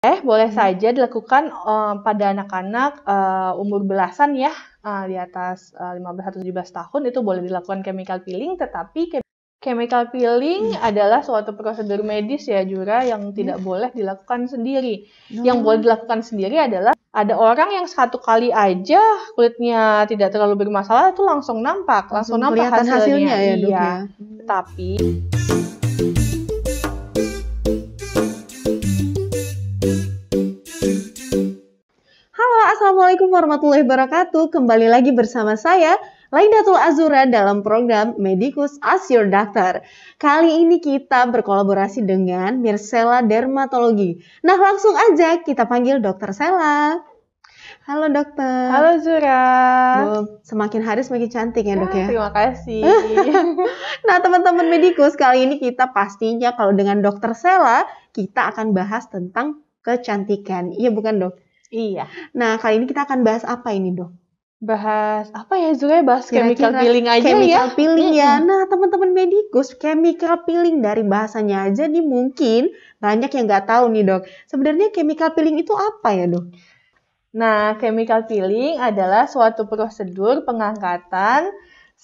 Boleh saja dilakukan pada anak-anak umur belasan ya, di atas 15 atau 17 tahun itu boleh dilakukan chemical peeling, tetapi chemical peeling adalah suatu prosedur medis ya Jura yang tidak boleh dilakukan sendiri. Yang boleh dilakukan sendiri adalah ada orang yang satu kali aja kulitnya tidak terlalu bermasalah itu langsung nampak kelihatan hasilnya ya dok ya. Tetapi Assalamualaikum warahmatullahi wabarakatuh. Kembali lagi bersama saya, Laidatul Azura dalam program Medicus Ask Your Doctor. Kali ini kita berkolaborasi dengan Mirsela Dermatologi. Nah, langsung aja kita panggil Dokter Sela. Halo dokter. Halo Zura. Semakin hari semakin cantik ya dok ya. Terima kasih. Nah teman-teman Medicus, kali ini kita pastinya kalau dengan Dokter Sela, kita akan bahas tentang kecantikan. Iya bukan dok? Iya. Nah, kali ini kita akan bahas apa ini, Dok? Bahas apa ya, Zura? Bahas chemical peeling aja chemical ya? Chemical peeling ya. Nah, teman-teman Medicus, chemical peeling dari bahasanya aja nih mungkin banyak yang nggak tahu nih, Dok. Sebenarnya chemical peeling itu apa ya, Dok? Nah, chemical peeling adalah suatu prosedur pengangkatan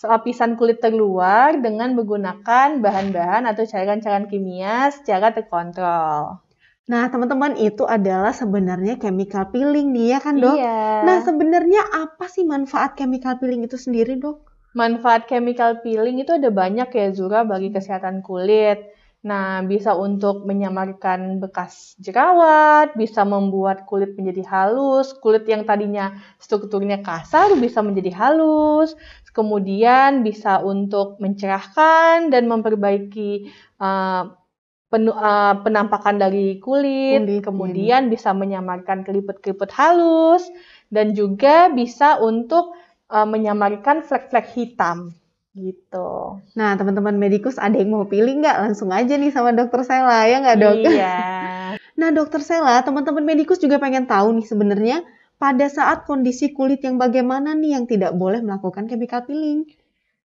lapisan kulit terluar dengan menggunakan bahan-bahan atau cairan-cairan kimia secara terkontrol. Nah, teman-teman, itu adalah sebenarnya chemical peeling nih, ya kan, Dok? Iya. Nah, sebenarnya apa sih manfaat chemical peeling itu sendiri, Dok? Manfaat chemical peeling itu ada banyak ya, Zura, bagi kesehatan kulit. Nah, bisa untuk menyamarkan bekas jerawat, bisa membuat kulit menjadi halus, kulit yang tadinya strukturnya kasar bisa menjadi halus, kemudian bisa untuk mencerahkan dan memperbaiki penampakan dari kulit, kemudian bisa menyamarkan keriput-keriput halus, dan juga bisa untuk menyamarkan flek-flek hitam, gitu. Nah, teman-teman Medicus, ada yang mau pilih nggak? Langsung aja nih sama Dokter Sela, ya nggak dok? Iya. Nah, Dokter Sela, teman-teman Medicus juga pengen tahu nih sebenarnya pada saat kondisi kulit yang bagaimana nih yang tidak boleh melakukan chemical peeling?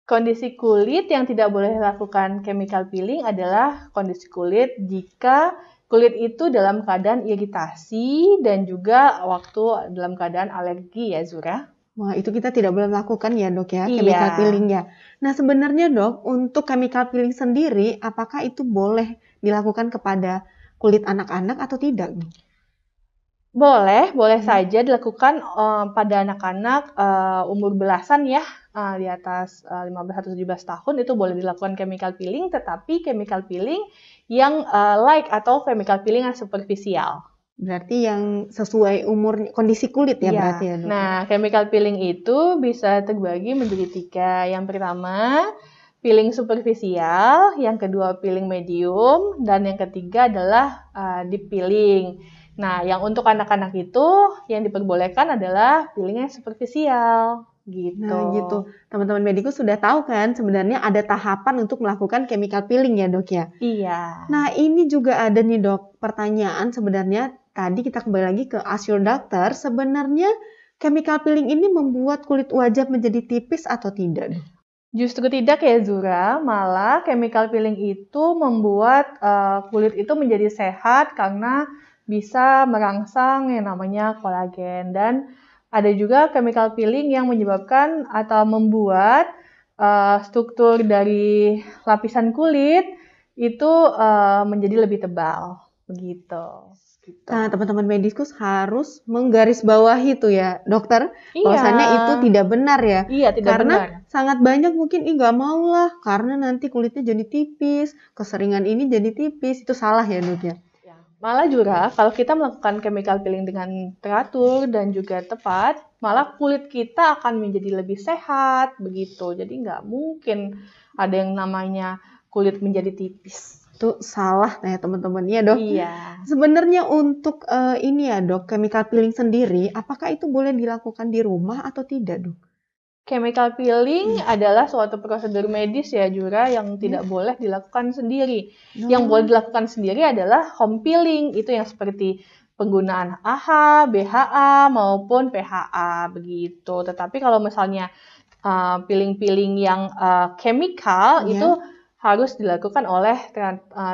Kondisi kulit yang tidak boleh lakukan chemical peeling adalah kondisi kulit jika kulit itu dalam keadaan iritasi dan juga waktu dalam keadaan alergi ya Zura. Wah, itu kita tidak boleh melakukan ya dok ya, chemical peeling ya. Nah sebenarnya dok, untuk chemical peeling sendiri, apakah itu boleh dilakukan kepada kulit anak-anak atau tidak? Boleh saja dilakukan pada anak-anak umur belasan ya, di atas 15 atau 17 tahun itu boleh dilakukan chemical peeling, tetapi chemical peeling yang light atau chemical peeling yang superficial. Berarti yang sesuai umur kondisi kulit ya, berarti ya dok? Nah, chemical peeling itu bisa terbagi menjadi 3. Yang pertama, peeling superficial, yang kedua peeling medium, dan yang ketiga adalah deep peeling. Nah, yang untuk anak-anak itu yang diperbolehkan adalah peeling yang superficial. Gitu. Nah gitu, teman-teman Medicus sudah tahu kan sebenarnya ada tahapan untuk melakukan chemical peeling ya dok ya? Iya. Nah ini juga ada nih dok, pertanyaan sebenarnya tadi kita kembali lagi ke Ask Your Doctor, sebenarnya chemical peeling ini membuat kulit wajah menjadi tipis atau tidak? Justru tidak ya Zura, malah chemical peeling itu membuat kulit itu menjadi sehat karena bisa merangsang yang namanya kolagen, dan ada juga chemical peeling yang menyebabkan atau membuat struktur dari lapisan kulit itu menjadi lebih tebal, begitu. Nah, teman-teman Medicus harus menggarisbawahi itu ya, dokter. Iya. Bahwasannya itu tidak benar ya. Iya, tidak karena benar. Sangat banyak mungkin nggak mau lah, karena nanti kulitnya jadi tipis, keseringan ini jadi tipis, itu salah ya dok ya. Malah juga kalau kita melakukan chemical peeling dengan teratur dan juga tepat, malah kulit kita akan menjadi lebih sehat begitu. Jadi nggak mungkin ada yang namanya kulit menjadi tipis. Itu salah ya teman-teman ya dok. Iya. Sebenarnya untuk ini ya dok, chemical peeling sendiri, apakah itu boleh dilakukan di rumah atau tidak dok? Chemical peeling adalah suatu prosedur medis ya Jura yang tidak boleh dilakukan sendiri. Yang boleh dilakukan sendiri adalah home peeling, itu yang seperti penggunaan AHA, BHA maupun PHA begitu. Tetapi kalau misalnya peeling-peeling yang chemical itu harus dilakukan oleh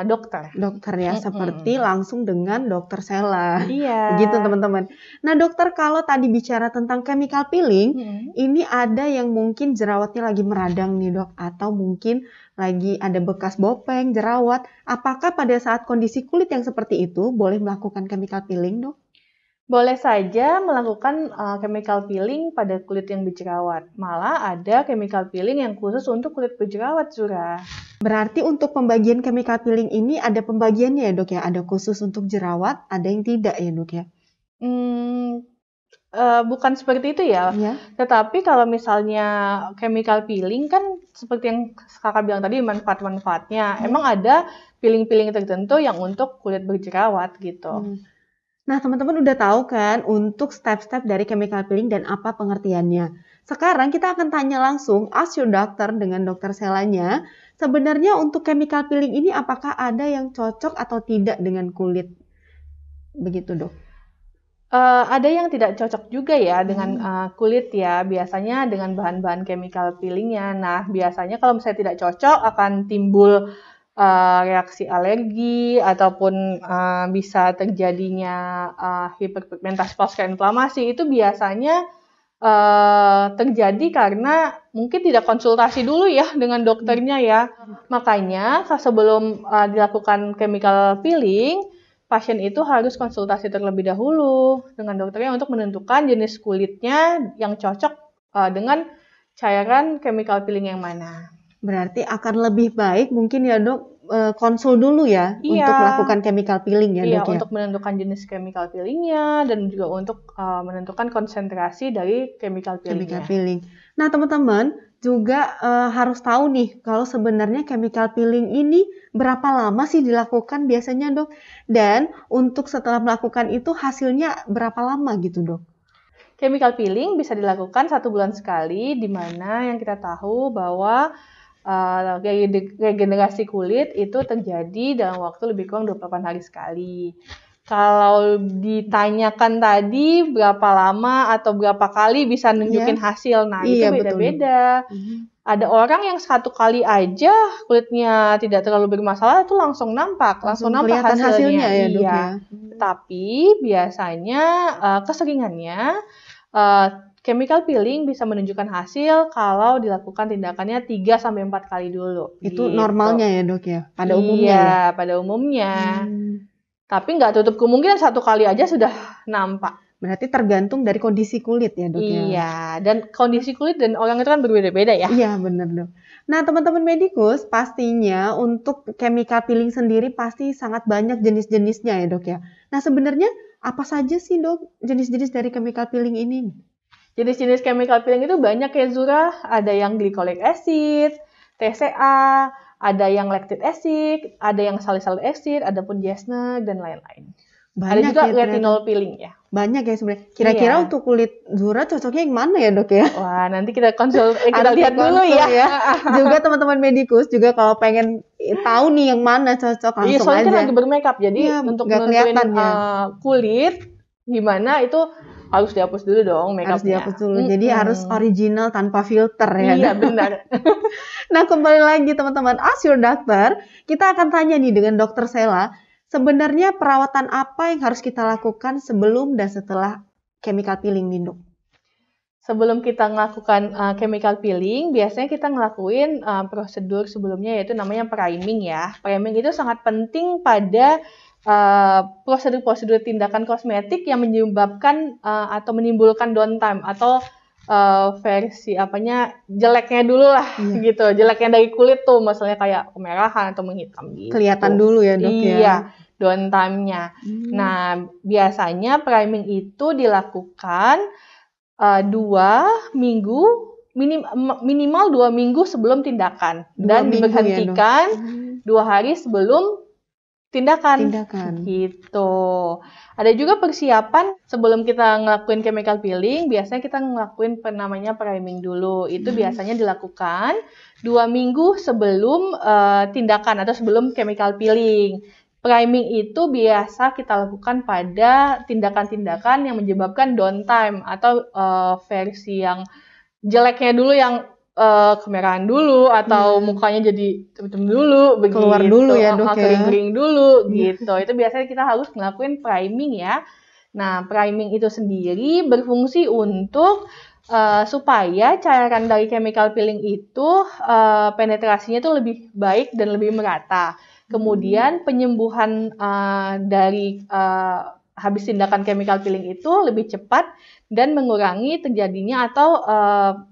dokter. Dokter ya, seperti langsung dengan dokter Sela. Iya. Begitu teman-teman. Nah dokter, kalau tadi bicara tentang chemical peeling, ini ada yang mungkin jerawatnya lagi meradang nih dok, atau mungkin lagi ada bekas bopeng, jerawat. Apakah pada saat kondisi kulit yang seperti itu boleh melakukan chemical peeling dok? Boleh saja melakukan chemical peeling pada kulit yang berjerawat. Malah ada chemical peeling yang khusus untuk kulit berjerawat, Zura. Berarti untuk pembagian chemical peeling ini ada pembagiannya ya dok ya? Ada khusus untuk jerawat, ada yang tidak ya dok ya? Bukan seperti itu ya. Tetapi kalau misalnya chemical peeling kan seperti yang kakak bilang tadi, manfaat-manfaatnya. Emang ada peeling-peeling tertentu yang untuk kulit berjerawat gitu. Nah, teman-teman udah tahu kan untuk step-step dari chemical peeling dan apa pengertiannya. Sekarang kita akan tanya langsung, ask your doctor dengan dokter Selanya. Sebenarnya untuk chemical peeling ini apakah ada yang cocok atau tidak dengan kulit? Begitu dok. Ada yang tidak cocok juga ya dengan kulit ya. Biasanya dengan bahan-bahan chemical peelingnya. Nah, biasanya kalau misalnya tidak cocok akan timbul reaksi alergi ataupun bisa terjadinya hiperpigmentasi pasca inflamasi. Itu biasanya terjadi karena mungkin tidak konsultasi dulu ya dengan dokternya ya. Makanya sebelum dilakukan chemical peeling, pasien itu harus konsultasi terlebih dahulu dengan dokternya untuk menentukan jenis kulitnya yang cocok dengan cairan chemical peeling yang mana. Berarti akan lebih baik mungkin ya dok, konsul dulu ya untuk melakukan chemical peeling ya dok ya? Iya, untuk menentukan jenis chemical peelingnya dan juga untuk menentukan konsentrasi dari chemical peelingnya. Nah teman-teman juga harus tahu nih kalau sebenarnya chemical peeling ini berapa lama sih dilakukan biasanya dok? Dan untuk setelah melakukan itu hasilnya berapa lama gitu dok? Chemical peeling bisa dilakukan 1 bulan sekali, di mana yang kita tahu bahwa regenerasi kulit itu terjadi dalam waktu lebih kurang 28 hari sekali. Kalau ditanyakan tadi berapa lama atau berapa kali bisa nunjukin hasil, nah itu beda-beda. Ada orang yang 1 kali aja kulitnya tidak terlalu bermasalah itu langsung nampak hasilnya ya, dok, ya. Tapi biasanya keseringannya chemical peeling bisa menunjukkan hasil kalau dilakukan tindakannya 3-4 kali dulu. Itu normalnya ya dok ya? Pada umumnya ya? Pada umumnya. Tapi nggak tutup kemungkinan 1 kali aja sudah nampak. Berarti tergantung dari kondisi kulit ya dok ya? Iya, dan kondisi kulit dan orang itu kan berbeda-beda ya? Iya benar dok. Nah teman-teman medikus, pastinya untuk chemical peeling sendiri pasti sangat banyak jenis-jenisnya ya dok ya? Nah sebenarnya apa saja sih dok jenis-jenis dari chemical peeling ini? Jenis-jenis chemical peeling itu banyak ya Zura, ada yang glycolic acid, TCA, ada yang lactic acid, ada yang salicylic acid, ada pun Jasner dan lain-lain. Ada juga retinol peeling ya. Banyak ya sebenarnya. Kira-kira untuk kulit Zura cocoknya yang mana ya dok ya? Wah nanti kita kita lihat dulu ya. Juga teman-teman medikus juga kalau pengen tahu nih yang mana cocok langsung soalnya aja. Kan lagi bermakeup jadi untuk nentuin kulit gimana itu harus dihapus dulu dong makeupnya. Harus dihapus dulu. Jadi harus original tanpa filter ya. Iya benar. Nah kembali lagi teman-teman, ask your doctor. Kita akan tanya nih dengan dokter Sela. Sebenarnya perawatan apa yang harus kita lakukan sebelum dan setelah chemical peeling nih dok? Sebelum kita melakukan chemical peeling, biasanya kita ngelakuin prosedur sebelumnya yaitu namanya priming ya. Priming itu sangat penting pada prosedur-prosedur tindakan kosmetik yang menyebabkan atau menimbulkan downtime atau versi jeleknya dulu lah gitu. Jeleknya dari kulit tuh misalnya kayak kemerahan atau menghitam gitu. Kelihatan dulu ya dok ya. Iya, downtime-nya. Nah, biasanya priming itu dilakukan 2 minggu minimal 2 minggu sebelum tindakan dan diberhentikan 2 hari sebelum tindakan gitu. Ada juga persiapan sebelum kita ngelakuin chemical peeling, biasanya kita ngelakuin namanya priming dulu. Itu biasanya dilakukan 2 minggu sebelum tindakan atau sebelum chemical peeling. Priming itu biasa kita lakukan pada tindakan-tindakan yang menyebabkan downtime atau versi yang jeleknya dulu yang kemerahan dulu atau mukanya jadi hitam dulu begitu. Keluar dulu ya, Dok, ya. Kering-kering dulu gitu. Itu biasanya kita harus ngelakuin priming ya. Nah, priming itu sendiri berfungsi untuk supaya cairan dari chemical peeling itu penetrasinya itu lebih baik dan lebih merata. Kemudian penyembuhan dari habis tindakan chemical peeling itu lebih cepat dan mengurangi terjadinya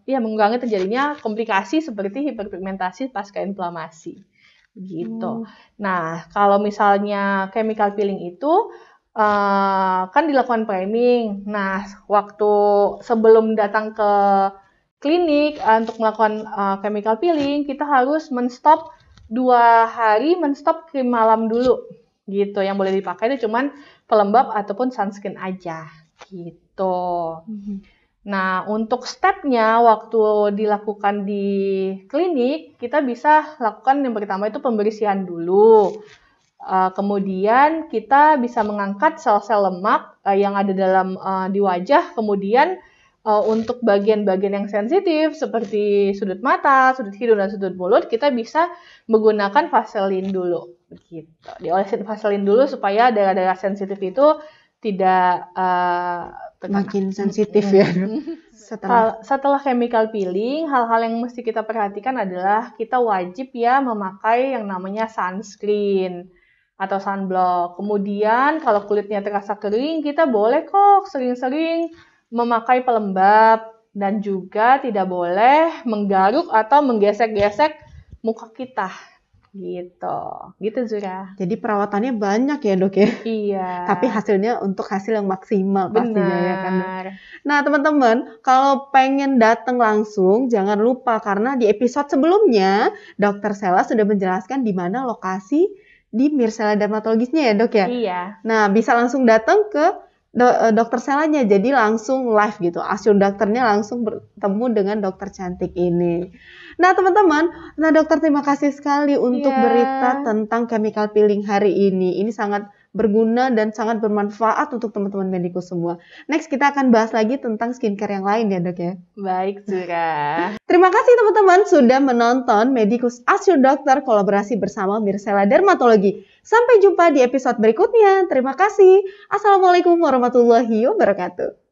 mengurangi terjadinya komplikasi seperti hiperpigmentasi pasca inflamasi. Gitu. Nah, kalau misalnya chemical peeling itu kan dilakukan priming. Nah, waktu sebelum datang ke klinik untuk melakukan chemical peeling, kita harus menstop 2 hari, menstop krim malam dulu. Gitu. Yang boleh dipakai itu cuman pelembab ataupun sunscreen aja. Gitu. Nah, untuk stepnya waktu dilakukan di klinik, kita bisa lakukan yang pertama itu pembersihan dulu. Kemudian kita bisa mengangkat sel-sel lemak yang ada di wajah. Kemudian untuk bagian-bagian yang sensitif seperti sudut mata, sudut hidung, dan sudut mulut, kita bisa menggunakan Vaseline dulu. Begitu. Diolesin Vaseline dulu supaya daerah-daerah sensitif itu tidak makin sensitif ya. Setelah chemical peeling, hal-hal yang mesti kita perhatikan adalah kita wajib ya memakai yang namanya sunscreen atau sunblock. Kemudian kalau kulitnya terasa kering, kita boleh kok sering-sering memakai pelembab dan juga tidak boleh menggaruk atau menggesek-gesek muka kita. Gitu Zura. Jadi perawatannya banyak ya, Dok ya? Iya. Tapi hasilnya untuk hasil yang maksimal pastinya ya kan, Dok? Benar. Nah, teman-teman, kalau pengen datang langsung, jangan lupa karena di episode sebelumnya, Dr. Sela sudah menjelaskan di mana lokasi di Mirsela Dermatologisnya ya, Dok ya? Iya. Nah, bisa langsung datang ke dokter Selanya, jadi langsung live gitu. Asur dokternya langsung bertemu dengan dokter cantik ini. Nah, teman-teman, dokter terima kasih sekali untuk berita tentang chemical peeling hari ini. Ini sangat berguna dan sangat bermanfaat untuk teman-teman medikus semua. Next, kita akan bahas lagi tentang skincare yang lain ya, Dok ya. Baik, Zura. Terima kasih teman-teman sudah menonton Medikus Ask Your Doctor kolaborasi bersama Mirsela Dermatologi. Sampai jumpa di episode berikutnya. Terima kasih. Assalamualaikum warahmatullahi wabarakatuh.